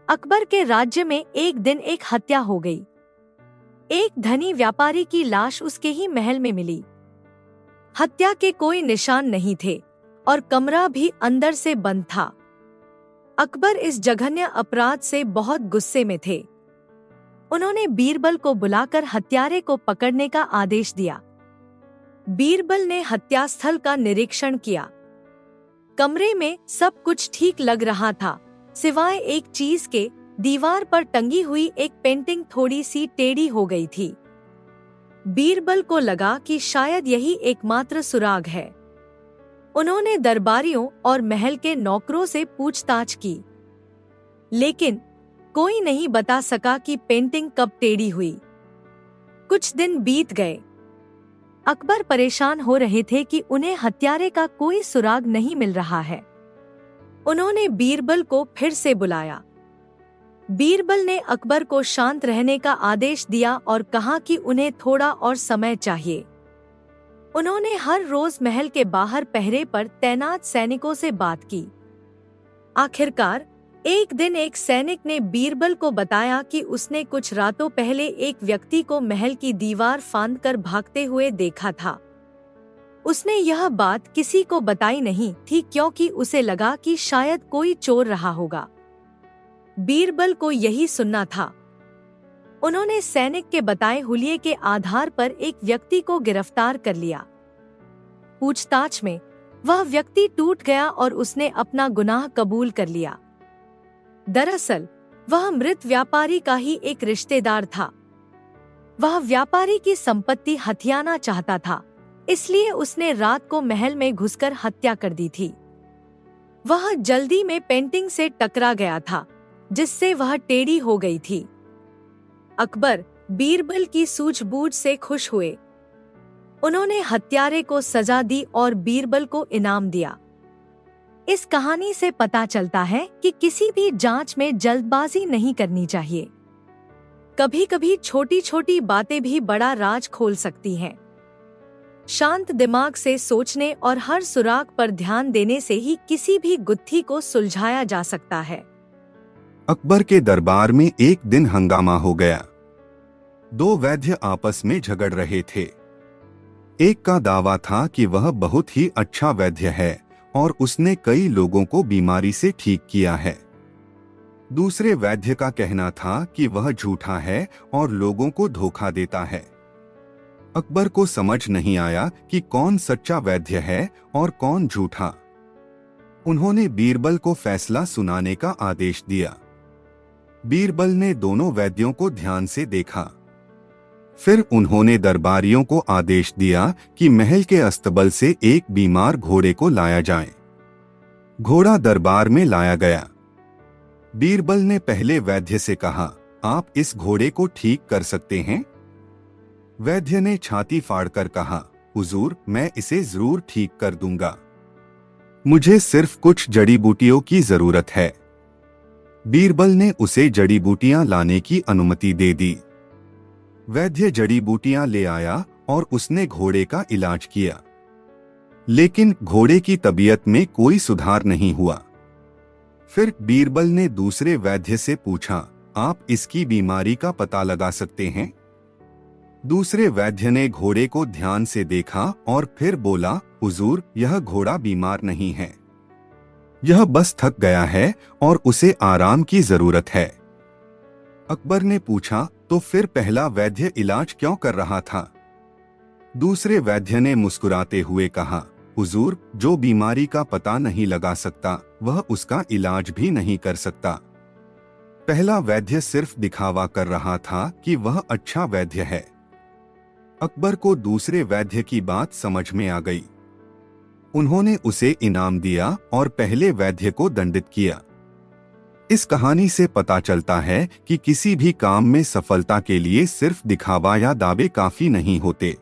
अकबर के राज्य में एक दिन एक हत्या हो गई। एक धनी व्यापारी की लाश उसके ही महल में मिली। हत्या के कोई निशान नहीं थे और कमरा भी अंदर से बंद था। अकबर इस जघन्य अपराध से बहुत गुस्से में थे। उन्होंने बीरबल को बुलाकर हत्यारे को पकड़ने का आदेश दिया। बीरबल ने हत्यास्थल का निरीक्षण किया। कमरे में सब कुछ ठीक लग रहा था, सिवाय एक चीज के। दीवार पर टंगी हुई एक पेंटिंग थोड़ी सी टेढ़ी हो गई थी। बीरबल को लगा कि शायद यही एकमात्र सुराग है। उन्होंने दरबारियों और महल के नौकरों से पूछताछ की, लेकिन कोई नहीं बता सका कि पेंटिंग कब टेढ़ी हुई। कुछ दिन बीत गए। अकबर परेशान हो रहे थे कि उन्हें हत्यारे का कोई सुराग नहीं मिल रहा है। उन्होंने बीरबल को फिर से बुलाया। बीरबल ने अकबर को शांत रहने का आदेश दिया और कहा कि उन्हें थोड़ा और समय चाहिए। उन्होंने हर रोज महल के बाहर पहरे पर तैनात सैनिकों से बात की। आखिरकार एक दिन एक सैनिक ने बीरबल को बताया कि उसने कुछ रातों पहले एक व्यक्ति को महल की दीवार फांदकर भागते हुए देखा था। उसने यह बात किसी को बताई नहीं थी क्योंकि उसे लगा कि शायद कोई चोर रहा होगा। बीरबल को यही सुनना था। उन्होंने सैनिक के बताए हुलिये के आधार पर एक व्यक्ति को गिरफ्तार कर लिया। पूछताछ में वह व्यक्ति टूट गया और उसने अपना गुनाह कबूल कर लिया। दरअसल वह मृत व्यापारी का ही एक रिश्तेदार था। वह व्यापारी की संपत्ति हथियाना चाहता था, इसलिए उसने रात को महल में घुसकर हत्या कर दी थी। वह जल्दी में पेंटिंग से टकरा गया था, जिससे वह टेढ़ी हो गई थी। अकबर बीरबल की सूझबूझ से खुश हुए। उन्होंने हत्यारे को सजा दी और बीरबल को इनाम दिया। इस कहानी से पता चलता है कि किसी भी जांच में जल्दबाजी नहीं करनी चाहिए। कभी-कभी छोटी छोटी बातें भी बड़ा राज खोल सकती हैं। शांत दिमाग से सोचने और हर सुराग पर ध्यान देने से ही किसी भी गुत्थी को सुलझाया जा सकता है। अकबर के दरबार में एक दिन हंगामा हो गया। दो वैद्य आपस में झगड़ रहे थे। एक का दावा था कि वह बहुत ही अच्छा वैद्य है और उसने कई लोगों को बीमारी से ठीक किया है। दूसरे वैद्य का कहना था कि वह झूठा है और लोगों को धोखा देता है। अकबर को समझ नहीं आया कि कौन सच्चा वैद्य है और कौन झूठा। उन्होंने बीरबल को फैसला सुनाने का आदेश दिया। बीरबल ने दोनों वैद्यों को ध्यान से देखा। फिर उन्होंने दरबारियों को आदेश दिया कि महल के अस्तबल से एक बीमार घोड़े को लाया जाए। घोड़ा दरबार में लाया गया। बीरबल ने पहले वैद्य से कहा, आप इस घोड़े को ठीक कर सकते हैं? वैद्य ने छाती फाड़कर कहा, हुजूर, मैं इसे जरूर ठीक कर दूंगा। मुझे सिर्फ कुछ जड़ी बूटियों की जरूरत है। बीरबल ने उसे जड़ी बूटियां लाने की अनुमति दे दी। वैद्य जड़ी बूटियां ले आया और उसने घोड़े का इलाज किया, लेकिन घोड़े की तबीयत में कोई सुधार नहीं हुआ। फिर बीरबल ने दूसरे वैद्य से पूछा, आप इसकी बीमारी का पता लगा सकते हैं? दूसरे वैद्य ने घोड़े को ध्यान से देखा और फिर बोला, हुजूर, यह घोड़ा बीमार नहीं है। यह बस थक गया है और उसे आराम की जरूरत है। अकबर ने पूछा, तो फिर पहला वैद्य इलाज क्यों कर रहा था? दूसरे वैद्य ने मुस्कुराते हुए कहा, हुजूर, जो बीमारी का पता नहीं लगा सकता वह उसका इलाज भी नहीं कर सकता। पहला वैद्य सिर्फ दिखावा कर रहा था कि वह अच्छा वैद्य है। अकबर को दूसरे वैद्य की बात समझ में आ गई। उन्होंने उसे इनाम दिया और पहले वैद्य को दंडित किया। इस कहानी से पता चलता है कि किसी भी काम में सफलता के लिए सिर्फ दिखावा या दावे काफी नहीं होते।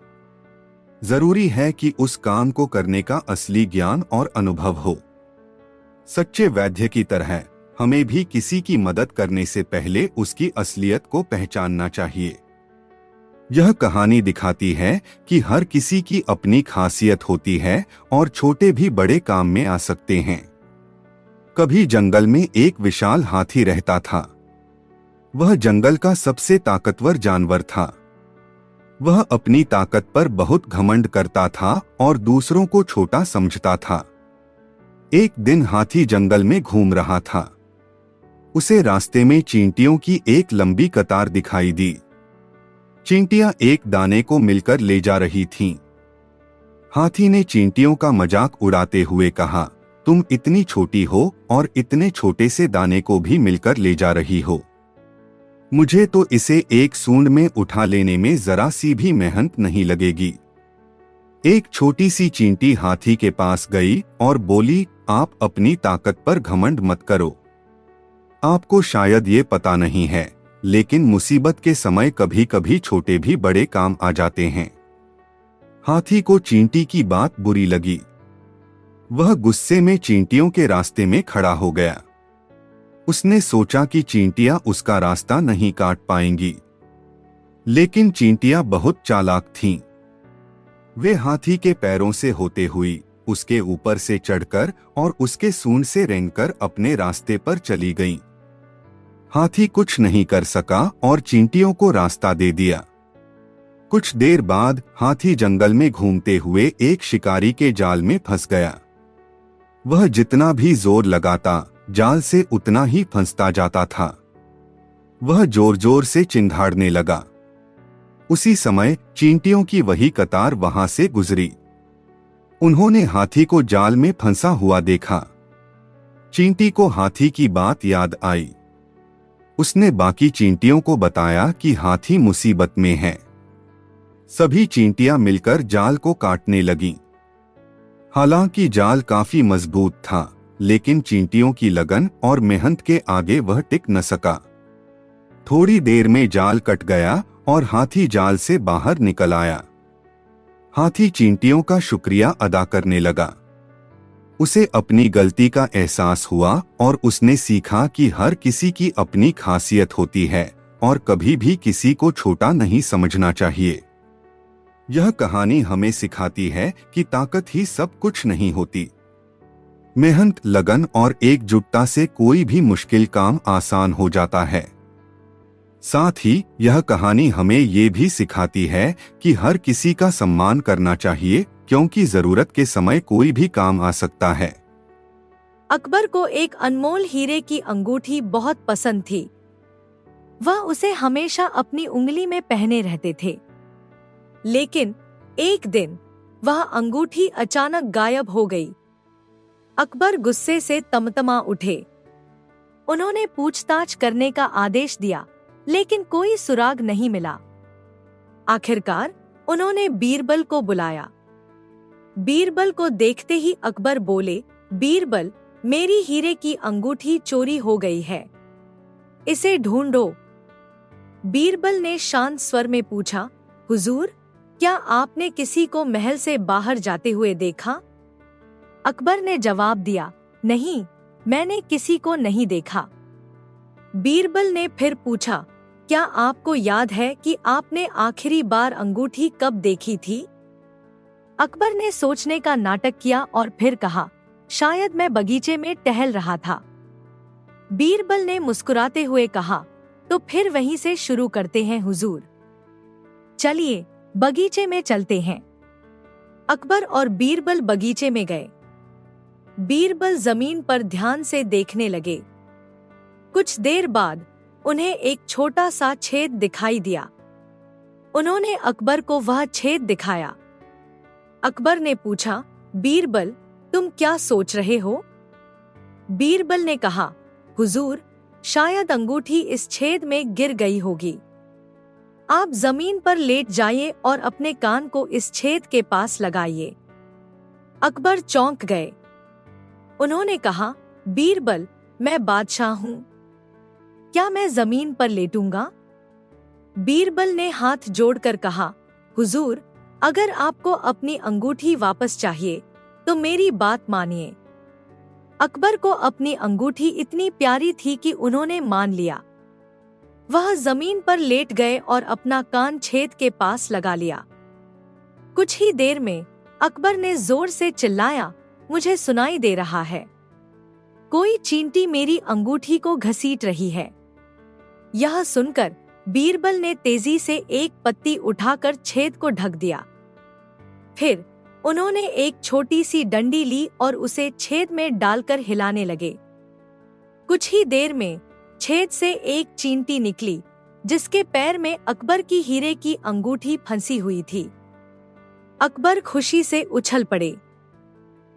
जरूरी है कि उस काम को करने का असली ज्ञान और अनुभव हो। सच्चे वैद्य की तरह हमें भी किसी की मदद करने से पहले उसकी असलियत को पहचानना चाहिए। यह कहानी दिखाती है कि हर किसी की अपनी खासियत होती है और छोटे भी बड़े काम में आ सकते हैं। कभी जंगल में एक विशाल हाथी रहता था। वह जंगल का सबसे ताकतवर जानवर था। वह अपनी ताकत पर बहुत घमंड करता था और दूसरों को छोटा समझता था। एक दिन हाथी जंगल में घूम रहा था। उसे रास्ते में चींटियों की एक लंबी कतार दिखाई दी। चींटियां एक दाने को मिलकर ले जा रही थीं। हाथी ने चींटियों का मजाक उड़ाते हुए कहा, तुम इतनी छोटी हो और इतने छोटे से दाने को भी मिलकर ले जा रही हो। मुझे तो इसे एक सूंड में उठा लेने में जरा सी भी मेहनत नहीं लगेगी। एक छोटी सी चींटी हाथी के पास गई और बोली, आप अपनी ताकत पर घमंड मत करो। आपको शायद ये पता नहीं है, लेकिन मुसीबत के समय कभी कभी छोटे भी बड़े काम आ जाते हैं। हाथी को चींटी की बात बुरी लगी। वह गुस्से में चींटियों के रास्ते में खड़ा हो गया। उसने सोचा कि चींटियां उसका रास्ता नहीं काट पाएंगी, लेकिन चींटियां बहुत चालाक थीं। वे हाथी के पैरों से होते हुई, उसके ऊपर से चढ़कर और उसके सूंड से रेंगकर अपने रास्ते पर चली गईं। हाथी कुछ नहीं कर सका और चींटियों को रास्ता दे दिया। कुछ देर बाद हाथी जंगल में घूमते हुए एक शिकारी के जाल में फंस गया। वह जितना भी जोर लगाता, जाल से उतना ही फंसता जाता था। वह जोर जोर से चिंघाड़ने लगा। उसी समय चींटियों की वही कतार वहां से गुजरी। उन्होंने हाथी को जाल में फंसा हुआ देखा। चींटी को हाथी की बात याद आई। उसने बाकी चींटियों को बताया कि हाथी मुसीबत में है। सभी चींटियां मिलकर जाल को काटने लगीं। हालांकि जाल काफी मजबूत था, लेकिन चींटियों की लगन और मेहनत के आगे वह टिक न सका। थोड़ी देर में जाल कट गया और हाथी जाल से बाहर निकल आया। हाथी चींटियों का शुक्रिया अदा करने लगा। उसे अपनी गलती का एहसास हुआ और उसने सीखा कि हर किसी की अपनी खासियत होती है और कभी भी किसी को छोटा नहीं समझना चाहिए। यह कहानी हमें सिखाती है कि ताकत ही सब कुछ नहीं होती। मेहनत, लगन और एकजुटता से कोई भी मुश्किल काम आसान हो जाता है। साथ ही यह कहानी हमें ये भी सिखाती है कि हर किसी का सम्मान करना चाहिए, क्योंकि जरूरत के समय कोई भी काम आ सकता है। अकबर को एक अनमोल हीरे की अंगूठी बहुत पसंद थी। वह उसे हमेशा अपनी उंगली में पहने रहते थे। लेकिन एक दिन वह अंगूठी अचानक गायब हो गई। अकबर गुस्से से तमतमा उठे। उन्होंने पूछताछ करने का आदेश दिया, लेकिन कोई सुराग नहीं मिला। आखिरकार उन्होंने बीरबल को बुलाया। बीरबल को देखते ही अकबर बोले, बीरबल, मेरी हीरे की अंगूठी चोरी हो गई है, इसे ढूंढो। बीरबल ने शांत स्वर में पूछा, हुजूर, क्या आपने किसी को महल से बाहर जाते हुए देखा? अकबर ने जवाब दिया, नहीं, मैंने किसी को नहीं देखा। बीरबल ने फिर पूछा, क्या आपको याद है कि आपने आखिरी बार अंगूठी कब देखी थी? अकबर ने सोचने का नाटक किया और फिर कहा, शायद मैं बगीचे में टहल रहा था। बीरबल ने मुस्कुराते हुए कहा, तो फिर वहीं से शुरू करते हैं हुजूर। चलिए बगीचे में चलते हैं। अकबर और बीरबल बगीचे में गए। बीरबल जमीन पर ध्यान से देखने लगे। कुछ देर बाद उन्हें एक छोटा सा छेद दिखाई दिया। उन्होंने अकबर को वह छेद दिखाया। अकबर ने पूछा, बीरबल, तुम क्या सोच रहे हो? बीरबल ने कहा, हुजूर, शायद अंगूठी इस छेद में गिर गई होगी। आप जमीन पर लेट जाइए और अपने कान को इस छेद के पास लगाइए। अकबर चौंक गए। उन्होंने कहा, बीरबल, मैं बादशाह हूं, क्या मैं जमीन पर लेटूंगा? बीरबल ने हाथ जोड़कर कहा, हुजूर, अगर आपको अपनी अंगूठी वापस चाहिए तो मेरी बात मानिए। अकबर को अपनी अंगूठी इतनी प्यारी थी कि उन्होंने मान लिया। वह जमीन पर लेट गए और अपना कान छेद के पास लगा लिया। कुछ ही देर में अकबर ने जोर से चिल्लाया, मुझे सुनाई दे रहा है, कोई चींटी मेरी अंगूठी को घसीट रही है। यह सुनकर बीरबल ने तेजी से एक पत्ती उठाकर छेद को ढक दिया। फिर उन्होंने एक छोटी सी डंडी ली और उसे छेद में डालकर हिलाने लगे। कुछ ही देर में छेद से एक चींटी निकली, जिसके पैर में अकबर की हीरे की अंगूठी फंसी हुई थी। अकबर खुशी से उछल पड़े।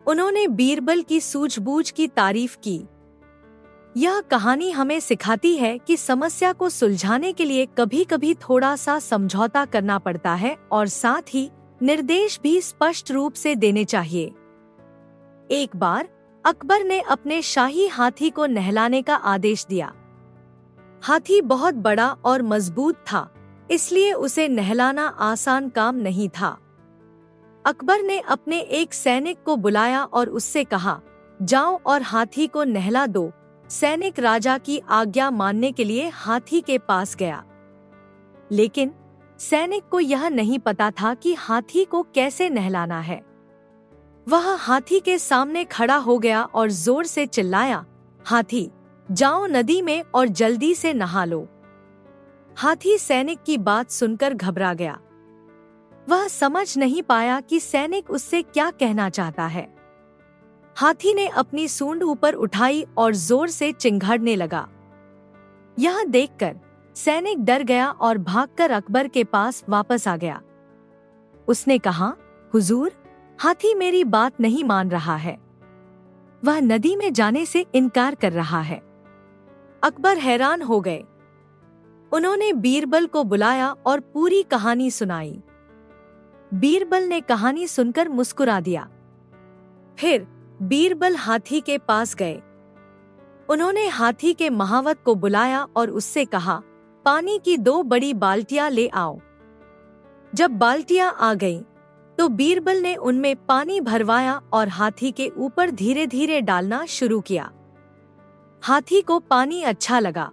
उन्होंने बीरबल की सूझबूझ की तारीफ की। यह कहानी हमें सिखाती है कि समस्या को सुलझाने के लिए कभी कभी थोड़ा सा समझौता करना पड़ता है और साथ ही निर्देश भी स्पष्ट रूप से देने चाहिए। एक बार अकबर ने अपने शाही हाथी को नहलाने का आदेश दिया। हाथी बहुत बड़ा और मजबूत था, इसलिए उसे नहलाना आसान काम नहीं था। अकबर ने अपने एक सैनिक को बुलाया और उससे कहा, जाओ और हाथी को नहला दो। सैनिक राजा की आज्ञा मानने के लिए हाथी के पास गया, लेकिन सैनिक को यह नहीं पता था कि हाथी को कैसे नहलाना है। वह हाथी के सामने खड़ा हो गया और जोर से चिल्लाया, हाथी, जाओ नदी में और जल्दी से नहा लो। हाथी सैनिक की बात सुनकर घबरा गया। वह समझ नहीं पाया कि सैनिक उससे क्या कहना चाहता है। हाथी ने अपनी सूंड ऊपर उठाई और जोर से चिंघाड़ने लगा। यह देखकर सैनिक डर गया और भागकर अकबर के पास वापस आ गया। उसने कहा, हुजूर, हाथी मेरी बात नहीं मान रहा है। वह नदी में जाने से इनकार कर रहा है। अकबर हैरान हो गए। उन्होंने बीरबल को बुलाया और पूरी कहानी सुनाई। बीरबल ने कहानी सुनकर मुस्कुरा दिया। फिर बीरबल हाथी के पास गए। उन्होंने हाथी के महावत को बुलाया और उससे कहा, पानी की 2 बड़ी बाल्टियां ले आओ। जब बाल्टियां आ गईं, तो बीरबल ने उनमें पानी भरवाया और हाथी के ऊपर धीरे धीरे डालना शुरू किया। हाथी को पानी अच्छा लगा।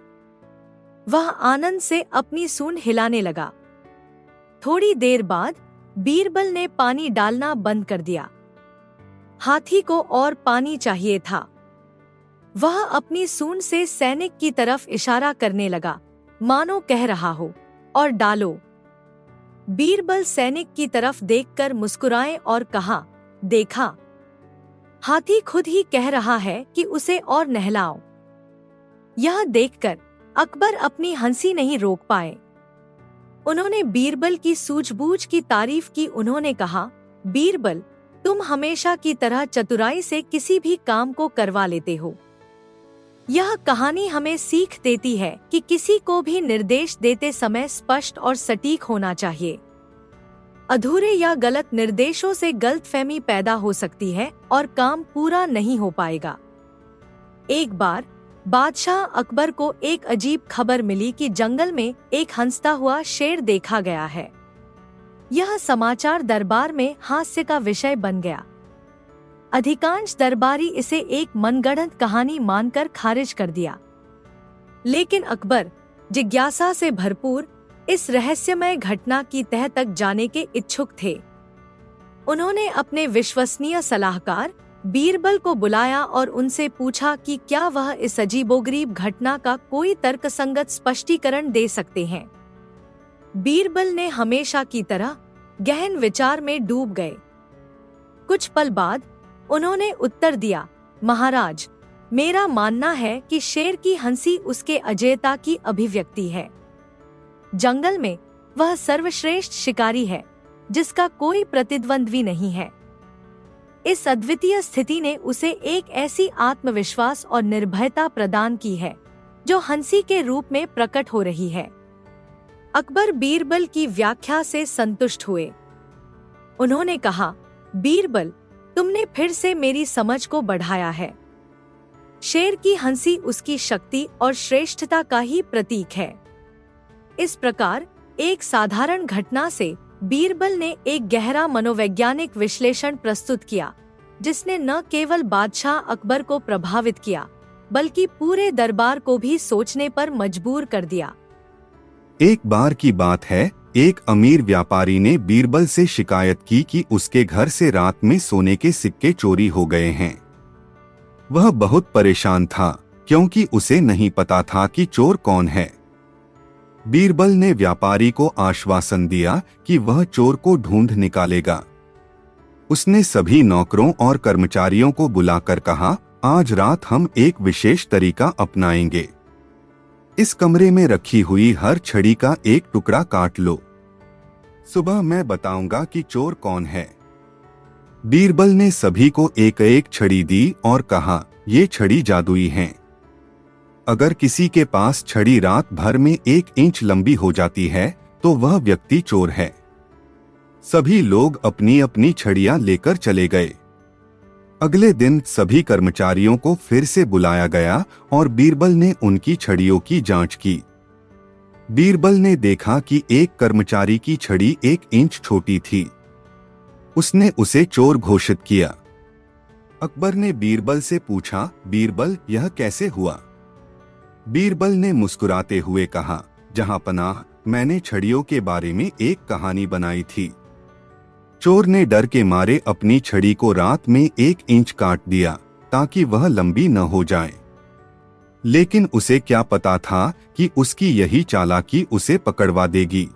वह आनंद से अपनी सूंड हिलाने लगा। थोड़ी देर बाद बीरबल ने पानी डालना बंद कर दिया। हाथी को और पानी चाहिए था। वह अपनी सूंड से सैनिक की तरफ इशारा करने लगा, मानो कह रहा हो, और डालो। बीरबल सैनिक की तरफ देखकर मुस्कुराए और कहा, देखा, हाथी खुद ही कह रहा है कि उसे और नहलाओ। यह देखकर अकबर अपनी हंसी नहीं रोक पाए। उन्होंने बीरबल की सूझबूझ की तारीफ की। उन्होंने कहा, बीरबल, तुम हमेशा की तरह चतुराई से किसी भी काम को करवा लेते हो। यह कहानी हमें सीख देती है कि किसी को भी निर्देश देते समय स्पष्ट और सटीक होना चाहिए। अधूरे या गलत निर्देशों से गलतफहमी पैदा हो सकती है और काम पूरा नहीं हो पाएगा। एक बार बादशाह अकबर को एक अजीब खबर मिली कि जंगल में एक हंसता हुआ शेर देखा गया है। यह समाचार दरबार में हास्य का विषय बन गया। अधिकांश दरबारी इसे एक मनगढ़ंत कहानी मानकर खारिज कर दिया, लेकिन अकबर जिज्ञासा से भरपूर इस रहस्यमय घटना की तह तक जाने के इच्छुक थे। उन्होंने अपने विश्वसनीय सलाहकार बीरबल को बुलाया और उनसे पूछा कि क्या वह इस अजीबोगरीब घटना का कोई तर्कसंगत स्पष्टीकरण दे सकते हैं। बीरबल ने हमेशा की तरह गहन विचार में डूब गए। कुछ पल बाद उन्होंने उत्तर दिया, महाराज, मेरा मानना है कि शेर की हंसी उसके अजेयता की अभिव्यक्ति है। जंगल में वह सर्वश्रेष्ठ शिकारी है, जिसका कोई प्रतिद्वंद्वी नहीं है। इस अद्वितीय स्थिति ने उसे एक ऐसी आत्मविश्वास और निर्भयता प्रदान की है जो हंसी के रूप में प्रकट हो रही है। अकबर बीरबल की व्याख्या से संतुष्ट हुए। उन्होंने कहा, बीरबल, तुमने फिर से मेरी समझ को बढ़ाया है। शेर की हंसी उसकी शक्ति और श्रेष्ठता का ही प्रतीक है। इस प्रकार एक साधारण घटना से बीरबल ने एक गहरा मनोवैज्ञानिक विश्लेषण प्रस्तुत किया, जिसने न केवल बादशाह अकबर को प्रभावित किया, बल्कि पूरे दरबार को भी सोचने पर मजबूर कर दिया। एक बार की बात है, एक अमीर व्यापारी ने बीरबल से शिकायत की कि उसके घर से रात में सोने के सिक्के चोरी हो गए हैं। वह बहुत परेशान था, क्योंकि उसे नहीं पता था कि चोर कौन है। बीरबल ने व्यापारी को आश्वासन दिया कि वह चोर को ढूंढ निकालेगा। उसने सभी नौकरों और कर्मचारियों को बुलाकर कहा, आज रात हम एक विशेष तरीका अपनाएंगे। इस कमरे में रखी हुई हर छड़ी का एक टुकड़ा काट लो। सुबह मैं बताऊंगा कि चोर कौन है। बीरबल ने सभी को एक एक छड़ी दी और कहा, ये छड़ी जादुई हैं। अगर किसी के पास छड़ी रात भर में 1 इंच लंबी हो जाती है तो वह व्यक्ति चोर है। सभी लोग अपनी अपनी छड़ियां लेकर चले गए। अगले दिन सभी कर्मचारियों को फिर से बुलाया गया और बीरबल ने उनकी छड़ियों की जांच की। बीरबल ने देखा कि एक कर्मचारी की छड़ी 1 इंच छोटी थी। उसने उसे चोर घोषित किया। अकबर ने बीरबल से पूछा, बीरबल, यह कैसे हुआ? बीरबल ने मुस्कुराते हुए कहा, जहांपनाह, मैंने छड़ियों के बारे में एक कहानी बनाई थी। चोर ने डर के मारे अपनी छड़ी को रात में 1 इंच काट दिया ताकि वह लंबी न हो जाए। लेकिन उसे क्या पता था कि उसकी यही चालाकी उसे पकड़वा देगी।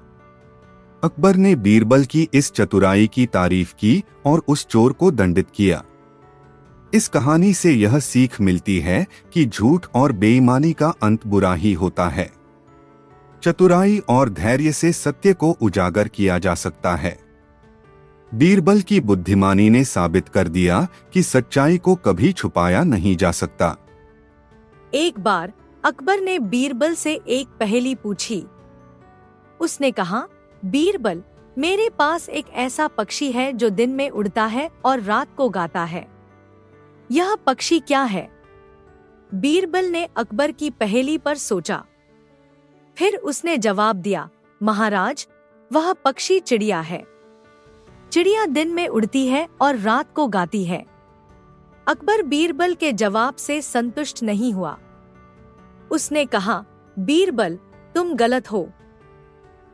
अकबर ने बीरबल की इस चतुराई की तारीफ की और उस चोर को दंडित किया। इस कहानी से यह सीख मिलती है कि झूठ और बेईमानी का अंत बुरा ही होता है। चतुराई और धैर्य से सत्य को उजागर किया जा सकता है। बीरबल की बुद्धिमानी ने साबित कर दिया कि सच्चाई को कभी छुपाया नहीं जा सकता। एक बार अकबर ने बीरबल से एक पहेली पूछी। उसने कहा, बीरबल, मेरे पास एक ऐसा पक्षी है जो दिन में उड़ता है और रात को गाता है। यह पक्षी क्या है? बीरबल ने अकबर की पहेली पर सोचा। फिर उसने जवाब दिया, महाराज, वह पक्षी चिड़िया है। चिड़िया दिन में उड़ती है और रात को गाती है। अकबर बीरबल के जवाब से संतुष्ट नहीं हुआ। उसने कहा, बीरबल, तुम गलत हो।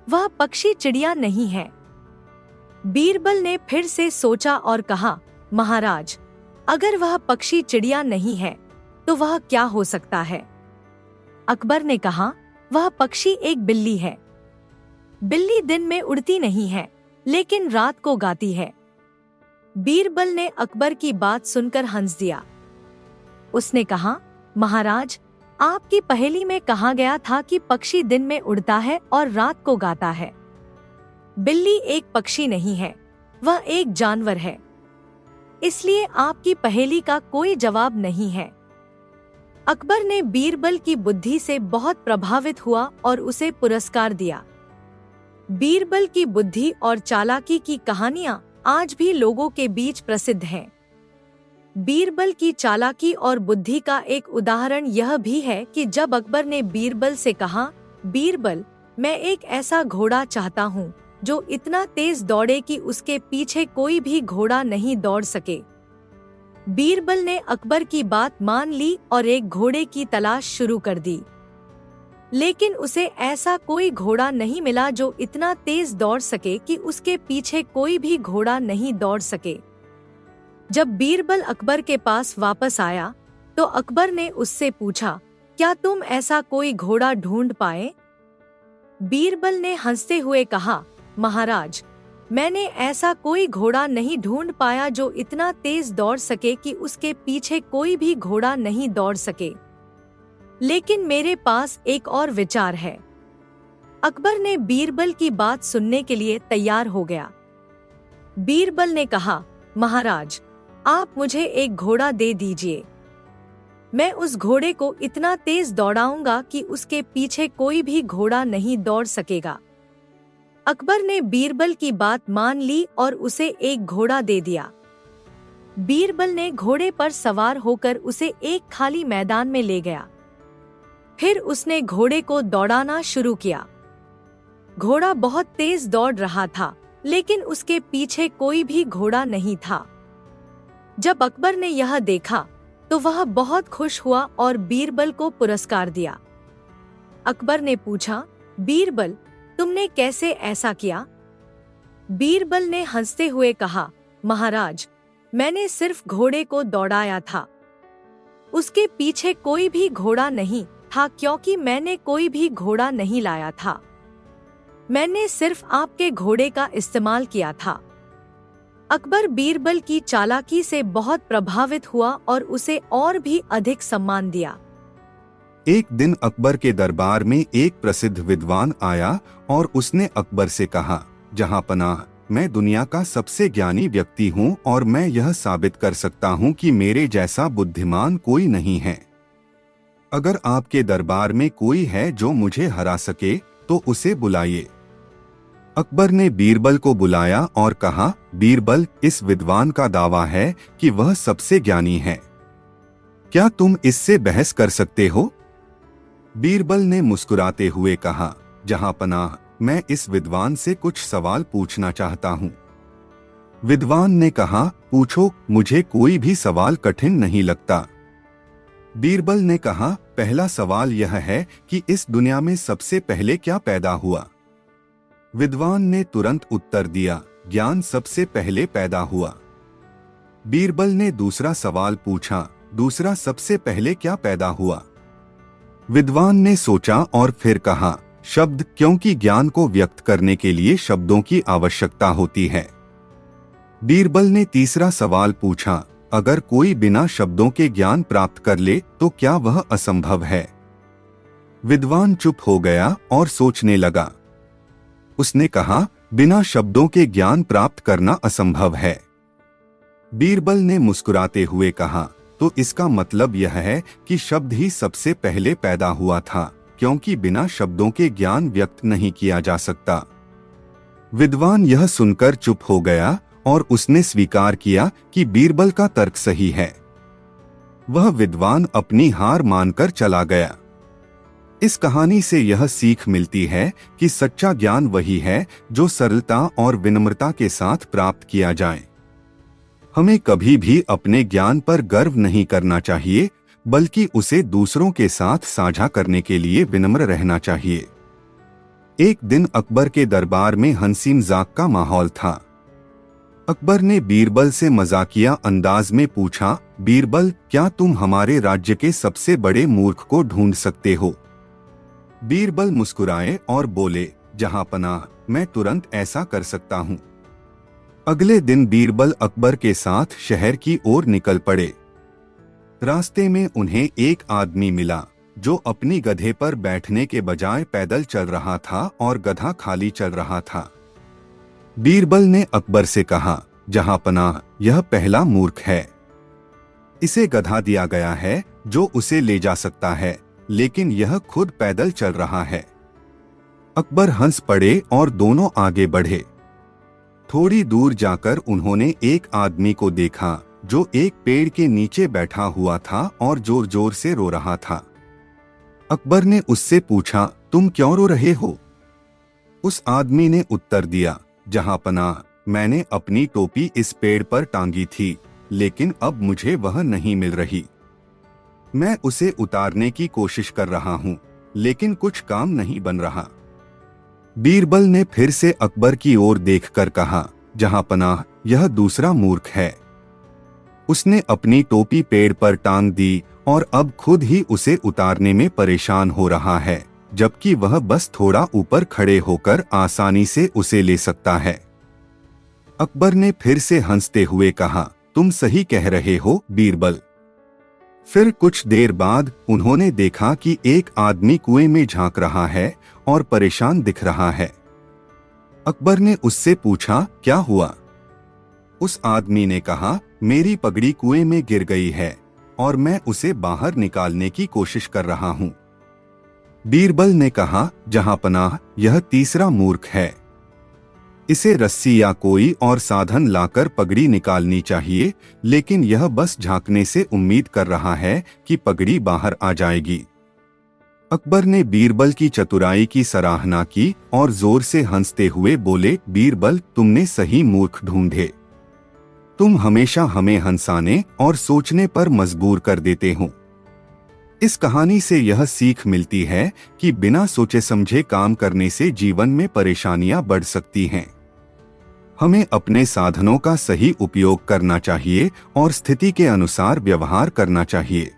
वह पक्षी चिड़िया नहीं है। बीरबल ने फिर से सोचा और कहा, महाराज, अगर वह पक्षी चिड़िया नहीं है तो वह क्या हो सकता है? अकबर ने कहा, वह पक्षी एक बिल्ली है। बिल्ली दिन में उड़ती नहीं है लेकिन रात को गाती है। बीरबल ने अकबर की बात सुनकर हंस दिया। उसने कहा, महाराज, आपकी पहेली में कहा गया था कि पक्षी दिन में उड़ता है और रात को गाता है। बिल्ली एक पक्षी नहीं है, वह एक जानवर है। इसलिए आपकी पहेली का कोई जवाब नहीं है। अकबर ने बीरबल की बुद्धि से बहुत प्रभावित हुआ और उसे पुरस्कार दिया। बीरबल की बुद्धि और चालाकी की कहानियां आज भी लोगों के बीच प्रसिद्ध हैं। बीरबल की चालाकी और बुद्धि का एक उदाहरण यह भी है कि जब अकबर ने बीरबल से कहा, बीरबल, मैं एक ऐसा घोड़ा चाहता हूँ जो इतना तेज दौड़े कि उसके पीछे कोई भी घोड़ा नहीं दौड़ सके। बीरबल ने अकबर की बात मान ली और एक घोड़े की तलाश शुरू कर दी। लेकिन उसे ऐसा कोई घोड़ा नहीं मिला जो इतना तेज दौड़ सके कि उसके पीछे कोई भी घोड़ा नहीं दौड़ सके। जब बीरबल अकबर के पास वापस आया तो अकबर ने उससे पूछा, क्या तुम ऐसा कोई घोड़ा ढूंढ पाए? बीरबल ने हंसते हुए कहा, महाराज, मैंने ऐसा कोई घोड़ा नहीं ढूंढ पाया जो इतना तेज दौड़ सके कि उसके पीछे कोई भी घोड़ा नहीं दौड़ सके। लेकिन मेरे पास एक और विचार है। अकबर ने बीरबल की बात सुनने के लिए तैयार हो गया। बीरबल ने कहा, महाराज, आप मुझे एक घोड़ा दे दीजिए। मैं उस घोड़े को इतना तेज दौड़ाऊंगा कि उसके पीछे कोई भी घोड़ा नहीं दौड़ सकेगा। अकबर ने बीरबल की बात मान ली और उसे एक घोड़ा दे दिया। बीरबल ने घोड़े पर सवार होकर उसे एक खाली मैदान में ले गया। फिर उसने घोड़े को दौड़ाना शुरू किया। घोड़ा बहुत तेज दौड़ रहा था, लेकिन उसके पीछे कोई भी घोड़ा नहीं था। जब अकबर ने यह देखा तो वह बहुत खुश हुआ और बीरबल को पुरस्कार दिया। अकबर ने पूछा, बीरबल, तुमने कैसे ऐसा किया? बीरबल ने हंसते हुए कहा, महाराज, मैंने सिर्फ घोड़े को दौड़ाया था। उसके पीछे कोई भी घोड़ा नहीं था क्योंकि मैंने कोई भी घोड़ा नहीं लाया था। मैंने सिर्फ आपके घोड़े का इस्तेमाल किया था। अकबर बीरबल की चालाकी से बहुत प्रभावित हुआ और उसे और भी अधिक सम्मान दिया। एक दिन अकबर के दरबार में एक प्रसिद्ध विद्वान आया और उसने अकबर से कहा, जहां पनाह, मैं दुनिया का सबसे ज्ञानी व्यक्ति हूं और मैं यह साबित कर सकता हूं कि मेरे जैसा बुद्धिमान कोई नहीं है। अगर आपके दरबार में कोई है जो मुझे हरा सके तो उसे बुलाइए। अकबर ने बीरबल को बुलाया और कहा, बीरबल, इस विद्वान का दावा है कि वह सबसे ज्ञानी है। क्या तुम इससे बहस कर सकते हो? बीरबल ने मुस्कुराते हुए कहा, जहां पनाह, मैं इस विद्वान से कुछ सवाल पूछना चाहता हूं। विद्वान ने कहा, पूछो, मुझे कोई भी सवाल कठिन नहीं लगता। बीरबल ने कहा, पहला सवाल यह है कि इस दुनिया में सबसे पहले क्या पैदा हुआ? विद्वान ने तुरंत उत्तर दिया, ज्ञान सबसे पहले पैदा हुआ। बीरबल ने दूसरा सवाल पूछा, दूसरा सबसे पहले क्या पैदा हुआ? विद्वान ने सोचा और फिर कहा, शब्द, क्योंकि ज्ञान को व्यक्त करने के लिए शब्दों की आवश्यकता होती है। बीरबल ने तीसरा सवाल पूछा, अगर कोई बिना शब्दों के ज्ञान प्राप्त कर ले तो क्या वह असंभव है? विद्वान चुप हो गया और सोचने लगा। उसने कहा, बिना शब्दों के ज्ञान प्राप्त करना असंभव है। बीरबल ने मुस्कुराते हुए कहा, तो इसका मतलब यह है कि शब्द ही सबसे पहले पैदा हुआ था, क्योंकि बिना शब्दों के ज्ञान व्यक्त नहीं किया जा सकता। विद्वान यह सुनकर चुप हो गया और उसने स्वीकार किया कि बीरबल का तर्क सही है। वह विद्वान अपनी हार मानकर चला गया। इस कहानी से यह सीख मिलती है कि सच्चा ज्ञान वही है जो सरलता और विनम्रता के साथ प्राप्त किया जाए। हमें कभी भी अपने ज्ञान पर गर्व नहीं करना चाहिए, बल्कि उसे दूसरों के साथ साझा करने के लिए विनम्र रहना चाहिए। एक दिन अकबर के दरबार में हंसी मजाक का माहौल था। अकबर ने बीरबल से मजाकिया अंदाज में पूछा, बीरबल, क्या तुम हमारे राज्य के सबसे बड़े मूर्ख को ढूंढ सकते हो? बीरबल मुस्कुराए और बोले, जहां पनाह, मैं तुरंत ऐसा कर सकता हूं। अगले दिन बीरबल अकबर के साथ शहर की ओर निकल पड़े। रास्ते में उन्हें एक आदमी मिला जो अपनी गधे पर बैठने के बजाय पैदल चल रहा था और गधा खाली चल रहा था। बीरबल ने अकबर से कहा, जहां पनाह, यह पहला मूर्ख है। इसे गधा दिया गया है जो उसे ले जा सकता है, लेकिन यह खुद पैदल चल रहा है। अकबर हंस पड़े और दोनों आगे बढ़े। थोड़ी दूर जाकर उन्होंने एक आदमी को देखा जो एक पेड़ के नीचे बैठा हुआ था और जोर जोर से रो रहा था। अकबर ने उससे पूछा, तुम क्यों रो रहे हो? उस आदमी ने उत्तर दिया, जहां पनाह, मैंने अपनी टोपी इस पेड़ पर टांगी थी, लेकिन अब मुझे वह नहीं मिल रही। मैं उसे उतारने की कोशिश कर रहा हूं, लेकिन कुछ काम नहीं बन रहा। बीरबल ने फिर से अकबर की ओर देखकर कहा, जहां पनाह, यह दूसरा मूर्ख है। उसने अपनी टोपी पेड़ पर टांग दी और अब खुद ही उसे उतारने में परेशान हो रहा है, जबकि वह बस थोड़ा ऊपर खड़े होकर आसानी से उसे ले सकता है। अकबर ने फिर से हंसते हुए कहा, तुम सही कह रहे हो बीरबल। फिर कुछ देर बाद उन्होंने देखा कि एक आदमी कुएं में झांक रहा है और परेशान दिख रहा है। अकबर ने उससे पूछा, क्या हुआ? उस आदमी ने कहा, मेरी पगड़ी कुएं में गिर गई है और मैं उसे बाहर निकालने की कोशिश कर रहा हूं। बीरबल ने कहा, जहां पनाह, यह तीसरा मूर्ख है। इसे रस्सी या कोई और साधन लाकर पगड़ी निकालनी चाहिए, लेकिन यह बस झांकने से उम्मीद कर रहा है कि पगड़ी बाहर आ जाएगी। अकबर ने बीरबल की चतुराई की सराहना की और जोर से हंसते हुए बोले, बीरबल, तुमने सही मूर्ख ढूंढे। तुम हमेशा हमें हंसाने और सोचने पर मजबूर कर देते हो। इस कहानी से यह सीख मिलती है कि बिना सोचे समझे काम करने से जीवन में परेशानियां बढ़ सकती हैं। हमें अपने साधनों का सही उपयोग करना चाहिए और स्थिति के अनुसार व्यवहार करना चाहिए।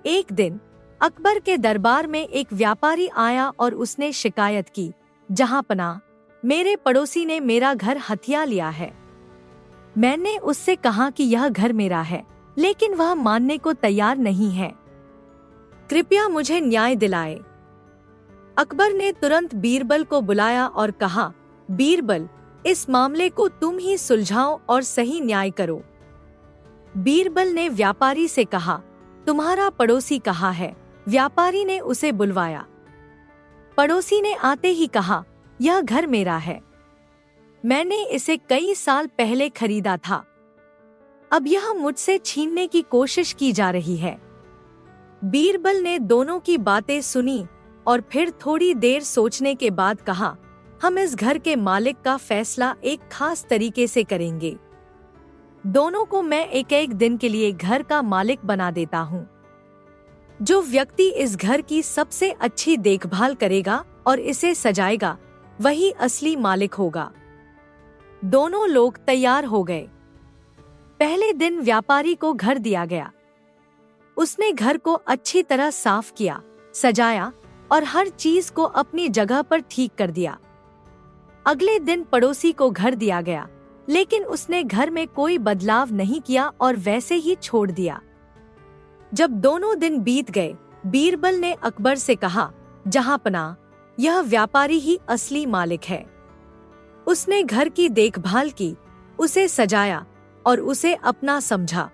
एक दिन अकबर के दरबार में एक व्यापारी आया और उसने शिकायत की, जहांपनाह, मेरे पड़ोसी ने मेरा घर हथिया लिया है। मैंने उससे कहा कि यह घर मेरा है, लेकिन वह मानने को तैयार नहीं है। कृपया मुझे न्याय दिलाए। अकबर ने तुरंत बीरबल को बुलाया और कहा, बीरबल, इस मामले को तुम ही सुलझाओ और सही न्याय करो। बीरबल ने व्यापारी से कहा, तुम्हारा पड़ोसी कहाँ है? व्यापारी ने उसे बुलवाया। पड़ोसी ने आते ही कहा, यह घर मेरा है। मैंने इसे कई साल पहले खरीदा था। अब यह मुझसे छीनने की कोशिश की जा रही है। बीरबल ने दोनों की बातें सुनी और फिर थोड़ी देर सोचने के बाद कहा, हम इस घर के मालिक का फैसला एक खास तरीके से करेंगे। दोनों को मैं एक एक दिन के लिए घर का मालिक बना देता हूँ। जो व्यक्ति इस घर की सबसे अच्छी देखभाल करेगा और इसे सजाएगा, वही असली मालिक होगा। दोनों लोग तैयार हो गए। पहले दिन व्यापारी को घर दिया गया। उसने घर को अच्छी तरह साफ किया, सजाया और हर चीज को अपनी जगह पर ठीक कर दिया। अगले दिन पड़ोसी को घर दिया गया, लेकिन उसने घर में कोई बदलाव नहीं किया और वैसे ही छोड़ दिया। जब दोनों दिन बीत गए, बीरबल ने अकबर से कहा, जहांपनाह, यह व्यापारी ही असली मालिक है। उसने घर की देखभाल की, उसे सजाया और उसे अपना समझा।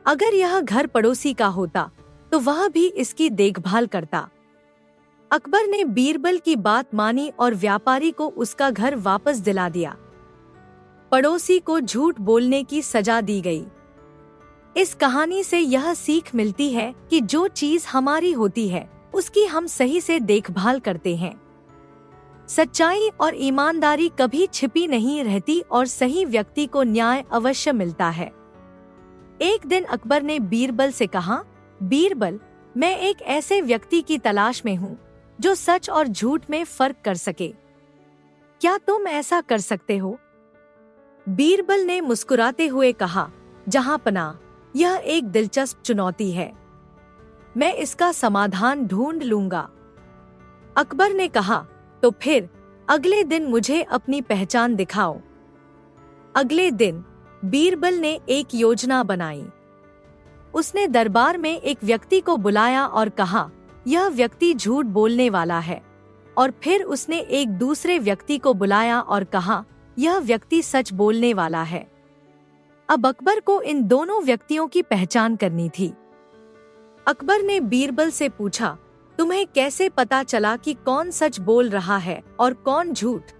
अगर यह घर पड़ोसी का होता तो वह भी इसकी देखभाल करता। अकबर ने बीरबल की बात मानी और व्यापारी को उसका घर वापस दिला दिया। पड़ोसी को झूठ बोलने की सजा दी गई। इस कहानी से यह सीख मिलती है कि जो चीज हमारी होती है, उसकी हम सही से देखभाल करते हैं। सच्चाई और ईमानदारी कभी छिपी नहीं रहती और सही व्यक्ति को न्याय अवश्य मिलता है। एक दिन अकबर ने बीरबल से कहा, बीरबल, मैं एक ऐसे व्यक्ति की तलाश में हूँ जो सच और झूठ में फर्क कर सके। क्या तुम ऐसा कर सकते हो? बीरबल ने मुस्कुराते हुए कहा, जहांपनाह, यह एक दिलचस्प चुनौती है। मैं इसका समाधान ढूंढ लूंगा। अकबर ने कहा, तो फिर अगले दिन मुझे अपनी पहचान दिखाओ। अगले दिन बीरबल ने एक योजना बनाई। उसने दरबार में एक व्यक्ति को बुलाया और कहा, यह व्यक्ति झूठ बोलने वाला है। और फिर उसने एक दूसरे व्यक्ति को बुलाया और कहा, यह व्यक्ति सच बोलने वाला है। अब अकबर को इन दोनों व्यक्तियों की पहचान करनी थी। अकबर ने बीरबल से पूछा, तुम्हें कैसे पता चला कि कौन सच बोल रहा है और कौन झूठ?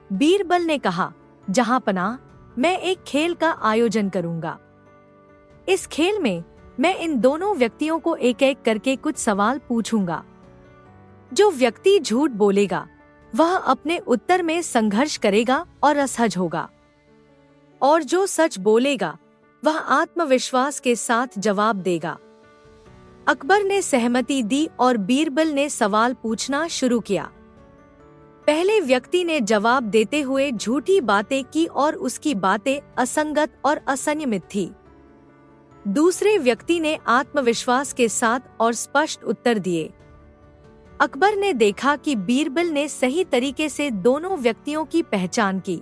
बीरबल ने कहा, जहांपनाह, मैं एक खेल का आयोजन करूंगा। इस खेल में मैं इन दोनों व्यक्तियों को एक एक करके कुछ सवाल पूछूंगा। जो व्यक्ति झूठ बोलेगा, वह अपने उत्तर में संघर्ष करेगा और असहज होगा, और जो सच बोलेगा, वह आत्मविश्वास के साथ जवाब देगा। अकबर ने सहमति दी और बीरबल ने सवाल पूछना शुरू किया। पहले व्यक्ति ने जवाब देते हुए झूठी बातें की और उसकी बातें असंगत और असंयमित थी। दूसरे व्यक्ति ने आत्मविश्वास के साथ और स्पष्ट उत्तर दिए। अकबर ने देखा कि बीरबल ने सही तरीके से दोनों व्यक्तियों की पहचान की।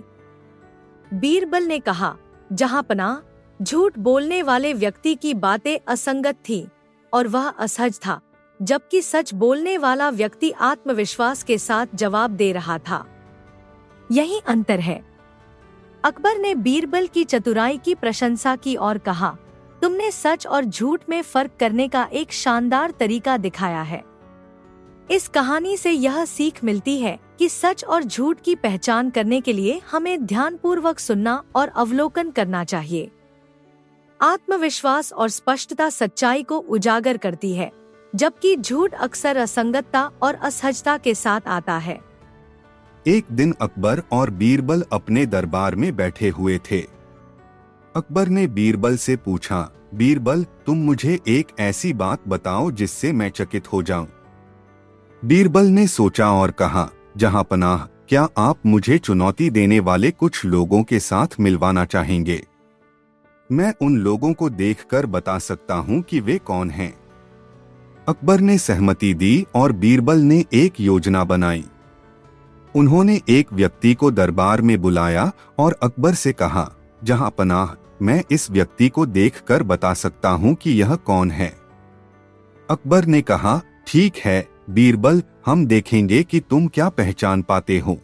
बीरबल ने कहा, जहांपनाह, झूठ बोलने वाले व्यक्ति की बातें असंगत थीं और वह असहज था, जबकि सच बोलने वाला व्यक्ति आत्मविश्वास के साथ जवाब दे रहा था। यही अंतर है। अकबर ने बीरबल की चतुराई की प्रशंसा की और कहा, तुमने सच और झूठ में फर्क करने का एक शानदार तरीका दिखाया है। इस कहानी से यह सीख मिलती है कि सच और झूठ की पहचान करने के लिए हमें ध्यानपूर्वक सुनना और अवलोकन करना चाहिए। आत्मविश्वास और स्पष्टता सच्चाई को उजागर करती है, जबकि झूठ अक्सर असंगतता और असहजता के साथ आता है। एक दिन अकबर और बीरबल अपने दरबार में बैठे हुए थे। अकबर ने बीरबल से पूछा, बीरबल, तुम मुझे एक ऐसी बात बताओ जिससे मैं चकित हो जाऊं। बीरबल ने सोचा और कहा, जहांपनाह, क्या आप मुझे चुनौती देने वाले कुछ लोगों के साथ मिलवाना चाहेंगे? मैं उन लोगों को देखकर बता सकता हूं कि वे कौन हैं। अकबर ने सहमति दी और बीरबल ने एक योजना बनाई। उन्होंने एक व्यक्ति को दरबार में बुलाया और अकबर से कहा, जहां पनाह, मैं इस व्यक्ति को देखकर बता सकता हूं कि यह कौन है। अकबर ने कहा, ठीक है बीरबल, हम देखेंगे कि तुम क्या पहचान पाते हो।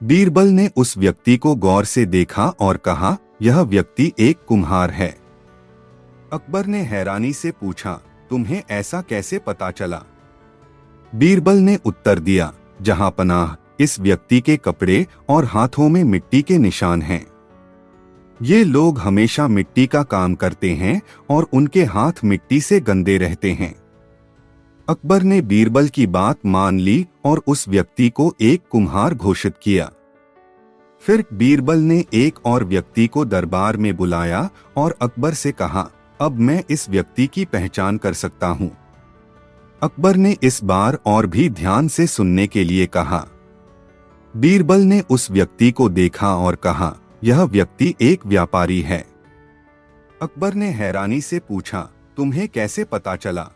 बीरबल ने उस व्यक्ति को गौर से देखा और कहा, यह व्यक्ति एक कुम्हार है। अकबर ने हैरानी से पूछा, तुम्हें ऐसा कैसे पता चला? बीरबल ने उत्तर दिया, जहां पनाह, इस व्यक्ति के कपड़े और हाथों में मिट्टी के निशान हैं। ये लोग हमेशा मिट्टी का काम करते हैं और उनके हाथ मिट्टी से गंदे रहते हैं। अकबर ने बीरबल की बात मान ली और उस व्यक्ति को एक कुम्हार घोषित किया। फिर बीरबल ने एक और व्यक्ति को दरबार में बुलाया और अकबर से कहा, अब मैं इस व्यक्ति की पहचान कर सकता हूं। अकबर ने इस बार और भी ध्यान से सुनने के लिए कहा। बीरबल ने उस व्यक्ति को देखा और कहा, यह व्यक्ति एक व्यापारी है। अकबर ने हैरानी से पूछा, तुम्हें कैसे पता चला?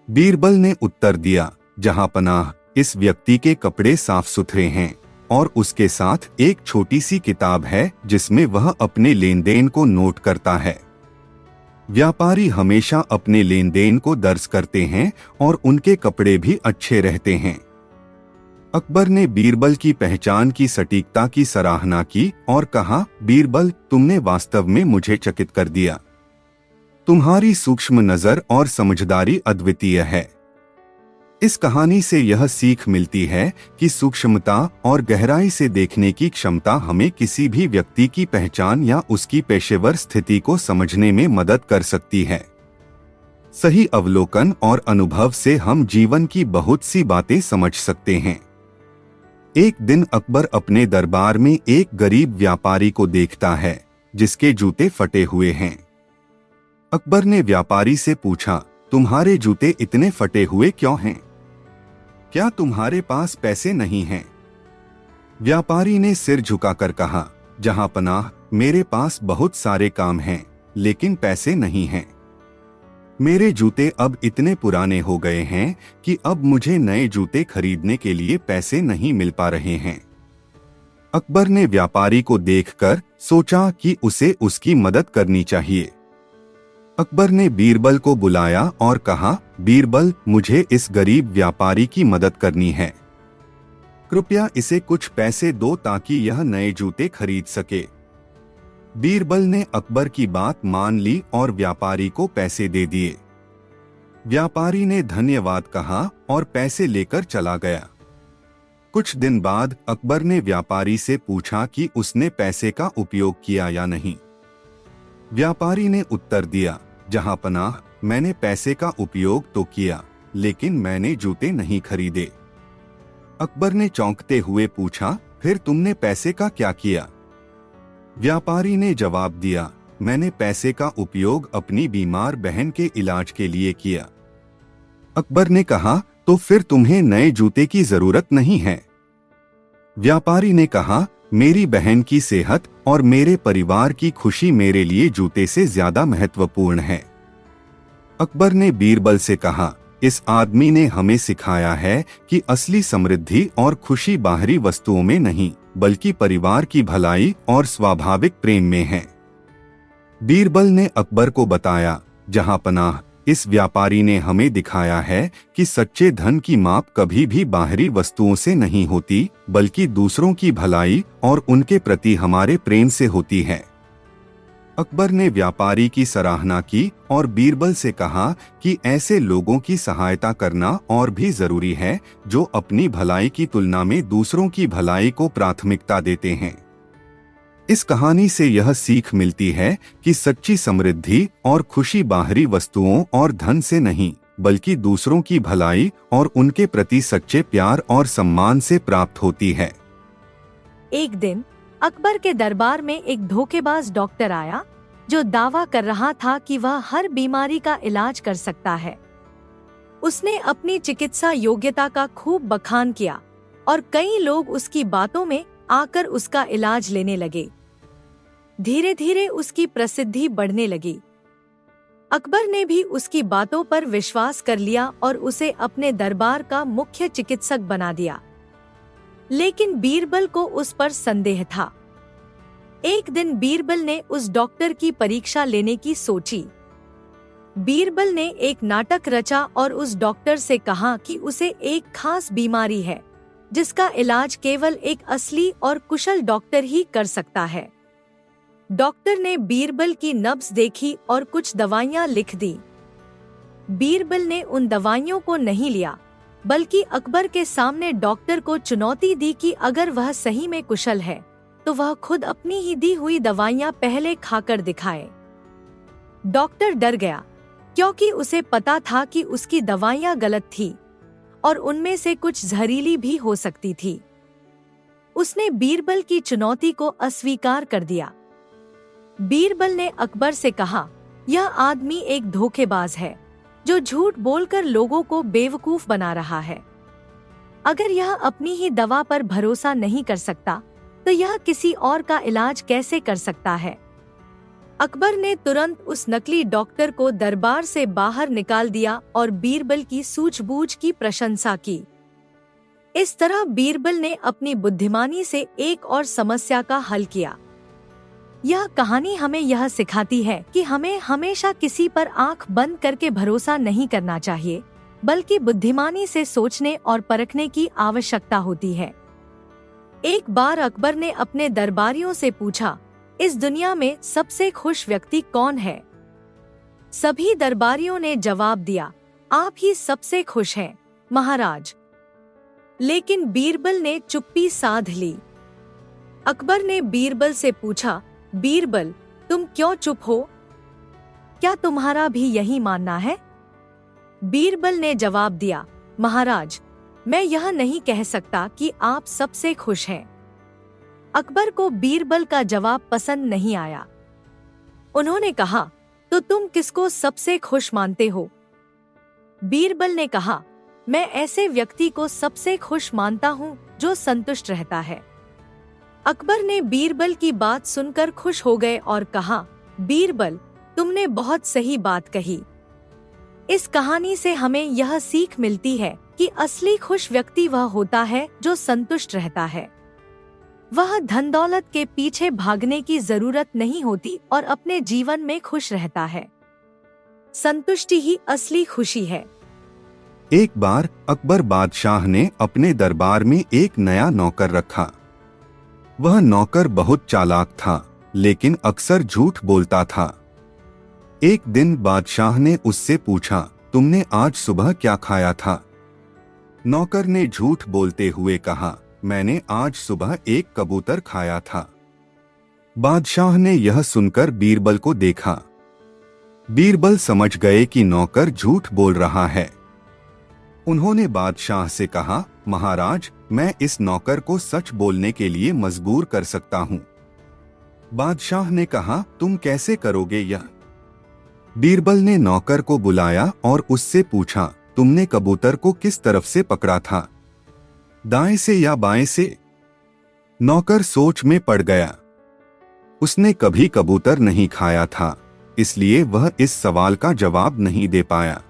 बीरबल ने उत्तर दिया, जहां पनाह, इस व्यक्ति के कपड़े साफ सुथरे हैं और उसके साथ एक छोटी सी किताब है जिसमें वह अपने लेन देन को नोट करता है। व्यापारी हमेशा अपने लेन देन को दर्ज करते हैं और उनके कपड़े भी अच्छे रहते हैं। अकबर ने बीरबल की पहचान की सटीकता की सराहना की और कहा, बीरबल, तुमने वास्तव में मुझे चकित कर दिया। तुम्हारी सूक्ष्म नजर और समझदारी अद्वितीय है। इस कहानी से यह सीख मिलती है कि सूक्ष्मता और गहराई से देखने की क्षमता हमें किसी भी व्यक्ति की पहचान या उसकी पेशेवर स्थिति को समझने में मदद कर सकती है। सही अवलोकन और अनुभव से हम जीवन की बहुत सी बातें समझ सकते हैं। एक दिन अकबर अपने दरबार में एक गरीब व्यापारी को देखता है जिसके जूते फटे हुए हैं। अकबर ने व्यापारी से पूछा, तुम्हारे जूते इतने फटे हुए क्यों हैं? क्या तुम्हारे पास पैसे नहीं हैं? व्यापारी ने सिर झुकाकर कहा, जहां पनाह, मेरे पास बहुत सारे काम हैं, लेकिन पैसे नहीं हैं। मेरे जूते अब इतने पुराने हो गए हैं कि अब मुझे नए जूते खरीदने के लिए पैसे नहीं मिल पा रहे हैं। अकबर ने व्यापारी को देखकर सोचा कि उसे उसकी मदद करनी चाहिए। अकबर ने बीरबल को बुलाया और कहा, बीरबल, मुझे इस गरीब व्यापारी की मदद करनी है। कृपया इसे कुछ पैसे दो ताकि यह नए जूते खरीद सके। बीरबल ने अकबर की बात मान ली और व्यापारी को पैसे दे दिए। व्यापारी ने धन्यवाद कहा और पैसे लेकर चला गया। कुछ दिन बाद अकबर ने व्यापारी से पूछा कि उसने पैसे का उपयोग किया या नहीं। व्यापारी ने उत्तर दिया, जहां पनाह, मैंने पैसे का उपयोग तो किया, लेकिन मैंने जूते नहीं खरीदे। अकबर ने चौंकते हुए पूछा, फिर तुमने पैसे का क्या किया? व्यापारी ने जवाब दिया, मैंने पैसे का उपयोग अपनी बीमार बहन के इलाज के लिए किया। अकबर ने कहा, तो फिर तुम्हें नए जूते की जरूरत नहीं है। व्यापारी ने कहा, मेरी बहन की सेहत और मेरे परिवार की खुशी मेरे लिए जूते से ज्यादा महत्वपूर्ण है। अकबर ने बीरबल से कहा, इस आदमी ने हमें सिखाया है कि असली समृद्धि और खुशी बाहरी वस्तुओं में नहीं, बल्कि परिवार की भलाई और स्वाभाविक प्रेम में है। बीरबल ने अकबर को बताया, जहां पनाह, इस व्यापारी ने हमें दिखाया है कि सच्चे धन की माप कभी भी बाहरी वस्तुओं से नहीं होती, बल्कि दूसरों की भलाई और उनके प्रति हमारे प्रेम से होती है। अकबर ने व्यापारी की सराहना की और बीरबल से कहा कि ऐसे लोगों की सहायता करना और भी जरूरी है जो अपनी भलाई की तुलना में दूसरों की भलाई को प्राथमिकता देते हैं। इस कहानी से यह सीख मिलती है कि सच्ची समृद्धि और खुशी बाहरी वस्तुओं और धन से नहीं, बल्कि दूसरों की भलाई और उनके प्रति सच्चे प्यार और सम्मान से प्राप्त होती है। एक दिन अकबर के दरबार में एक धोखेबाज डॉक्टर आया जो दावा कर रहा था कि वह हर बीमारी का इलाज कर सकता है। उसने अपनी चिकित्सा योग्यता का खूब बखान किया और कई लोग उसकी बातों में आकर उसका इलाज लेने लगे। धीरे धीरे उसकी प्रसिद्धि बढ़ने लगी। अकबर ने भी उसकी बातों पर विश्वास कर लिया और उसे अपने दरबार का मुख्य चिकित्सक बना दिया। लेकिन बीरबल को उस पर संदेह था। एक दिन बीरबल ने उस डॉक्टर की परीक्षा लेने की सोची। बीरबल ने एक नाटक रचा और उस डॉक्टर से कहा कि उसे एक खास बीमारी है जिसका इलाज केवल एक असली और कुशल डॉक्टर ही कर सकता है। डॉक्टर ने बीरबल की नब्ज देखी और कुछ दवाइयां लिख दी। बीरबल ने उन दवाइयों को नहीं लिया, बल्कि अकबर के सामने डॉक्टर को चुनौती दी कि अगर वह सही में कुशल है तो वह खुद अपनी ही दी हुई दवाइयां पहले खाकर दिखाए। डॉक्टर डर गया, क्योंकि उसे पता था कि उसकी दवाइयां गलत थी और उनमें से कुछ जहरीली भी हो सकती थी। उसने बीरबल की चुनौती को अस्वीकार कर दिया। बीरबल ने अकबर से कहा, यह आदमी एक धोखेबाज है जो झूठ बोलकर लोगों को बेवकूफ बना रहा है। अगर यह अपनी ही दवा पर भरोसा नहीं कर सकता तो यह किसी और का इलाज कैसे कर सकता है। अकबर ने तुरंत उस नकली डॉक्टर को दरबार से बाहर निकाल दिया और बीरबल की सूझबूझ की प्रशंसा की। इस तरह बीरबल ने अपनी बुद्धिमानी से एक और समस्या का हल किया। यह कहानी हमें यह सिखाती है कि हमें हमेशा किसी पर आंख बंद करके भरोसा नहीं करना चाहिए, बल्कि बुद्धिमानी से सोचने और परखने की आवश्यकता होती है। एक बार अकबर ने अपने दरबारियों से पूछा, इस दुनिया में सबसे खुश व्यक्ति कौन है? सभी दरबारियों ने जवाब दिया, आप ही सबसे खुश हैं, महाराज। लेकिन बीरबल ने चुप्पी साध ली। अकबर ने बीरबल से पूछा, बीरबल, तुम क्यों चुप हो? क्या तुम्हारा भी यही मानना है? बीरबल ने जवाब दिया, महाराज, मैं यह नहीं कह सकता कि आप सबसे खुश हैं। अकबर को बीरबल का जवाब पसंद नहीं आया। उन्होंने कहा, तो तुम किसको सबसे खुश मानते हो? बीरबल ने कहा, मैं ऐसे व्यक्ति को सबसे खुश मानता हूँ जो संतुष्ट रहता है। अकबर ने बीरबल की बात सुनकर खुश हो गए और कहा, बीरबल, तुमने बहुत सही बात कही। इस कहानी से हमें यह सीख मिलती है कि असली खुश व्यक्ति वह होता है जो संतुष्ट रहता है। वह धन दौलत के पीछे भागने की जरूरत नहीं होती और अपने जीवन में खुश रहता है। संतुष्टि ही असली खुशी है। एक बार अकबर बादशाह ने अपने दरबार में एक नया नौकर रखा। वह नौकर बहुत चालाक था, लेकिन अक्सर झूठ बोलता था। एक दिन बादशाह ने उससे पूछा, तुमने आज सुबह क्या खाया था? नौकर ने झूठ बोलते हुए कहा, मैंने आज सुबह एक कबूतर खाया था। बादशाह ने यह सुनकर बीरबल को देखा। बीरबल समझ गए कि नौकर झूठ बोल रहा है। उन्होंने बादशाह से कहा, महाराज, मैं इस नौकर को सच बोलने के लिए मजबूर कर सकता हूँ। बादशाह ने कहा, तुम कैसे करोगे यह? बीरबल ने नौकर को बुलाया और उससे पूछा, तुमने कबूतर को किस तरफ से पकड़ा था, दाएं से या बाएं से? नौकर सोच में पड़ गया। उसने कभी कबूतर नहीं खाया था, इसलिए वह इस सवाल का जवाब नहीं दे पाया।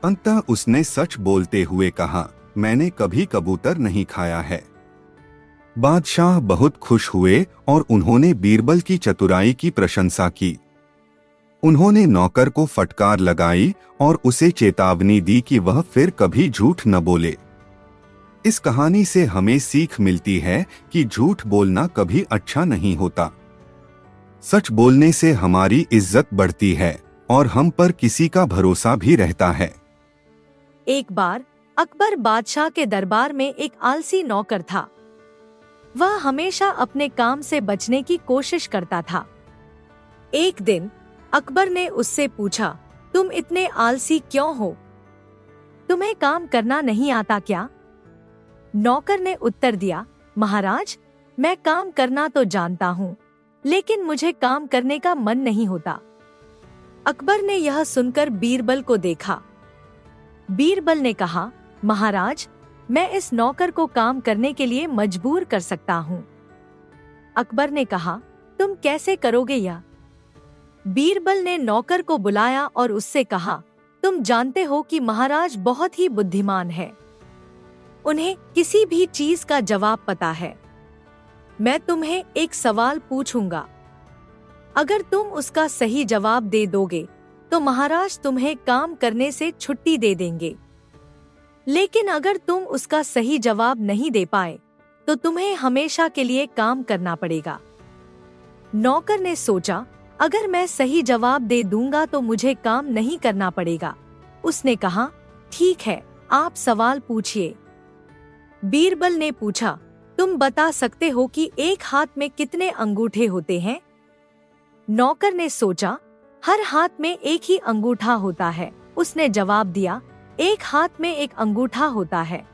अंततः उसने सच बोलते हुए कहा, मैंने कभी कबूतर नहीं खाया है। बादशाह बहुत खुश हुए और उन्होंने बीरबल की चतुराई की प्रशंसा की। उन्होंने नौकर को फटकार लगाई और उसे चेतावनी दी कि वह फिर कभी झूठ न बोले। इस कहानी से हमें सीख मिलती है कि झूठ बोलना कभी अच्छा नहीं होता। सच बोलने से हमारी इज्जत बढ़ती है और हम पर किसी का भरोसा भी रहता है। एक बार अकबर बादशाह के दरबार में एक आलसी नौकर था। वह हमेशा अपने काम से बचने की कोशिश करता था। एक दिन अकबर ने उससे पूछा, तुम इतने आलसी क्यों हो? तुम्हें काम करना नहीं आता क्या? नौकर ने उत्तर दिया, महाराज, मैं काम करना तो जानता हूँ, लेकिन मुझे काम करने का मन नहीं होता। अकबर ने यह सुनकर बीरबल को देखा। बीरबल ने कहा, महाराज, मैं इस नौकर को काम करने के लिए मजबूर कर सकता हूँ। अकबर ने कहा, तुम कैसे करोगे यह? बीरबल ने नौकर को बुलाया और उससे कहा, तुम जानते हो कि महाराज बहुत ही बुद्धिमान है। उन्हें किसी भी चीज का जवाब पता है। मैं तुम्हें एक सवाल पूछूंगा, अगर तुम उसका सही जवाब दे दोगे तो महाराज तुम्हें काम करने से छुट्टी दे देंगे। लेकिन अगर तुम उसका सही जवाब नहीं दे पाए तो तुम्हें हमेशा के लिए काम करना पड़ेगा। नौकर ने सोचा, अगर मैं सही जवाब दे दूंगा तो मुझे काम नहीं करना पड़ेगा। उसने कहा, ठीक है, आप सवाल पूछिए। बीरबल ने पूछा, तुम बता सकते हो कि एक हाथ में कितने अंगूठे होते हैं? नौकर ने सोचा, हर हाथ में एक ही अंगूठा होता है। उसने जवाब दिया, एक हाथ में एक अंगूठा होता है।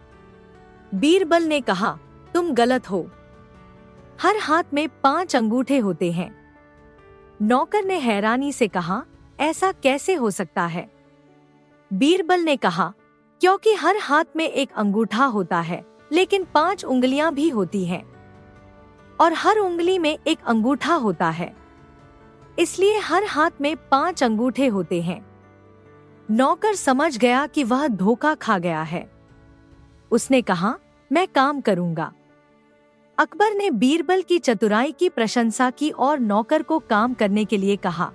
बीरबल ने कहा, तुम गलत हो, हर हाथ में 5 अंगूठे होते हैं। नौकर ने हैरानी से कहा, ऐसा कैसे हो सकता है? बीरबल ने कहा, क्योंकि हर हाथ में एक अंगूठा होता है लेकिन 5 उंगलियां भी होती हैं और हर उंगली में एक अंगूठा होता है, इसलिए हर हाथ में 5 अंगूठे होते हैं। नौकर समझ गया कि वह धोखा खा गया है। उसने कहा, मैं काम करूंगा। अकबर ने बीरबल की चतुराई की प्रशंसा की और नौकर को काम करने के लिए कहा।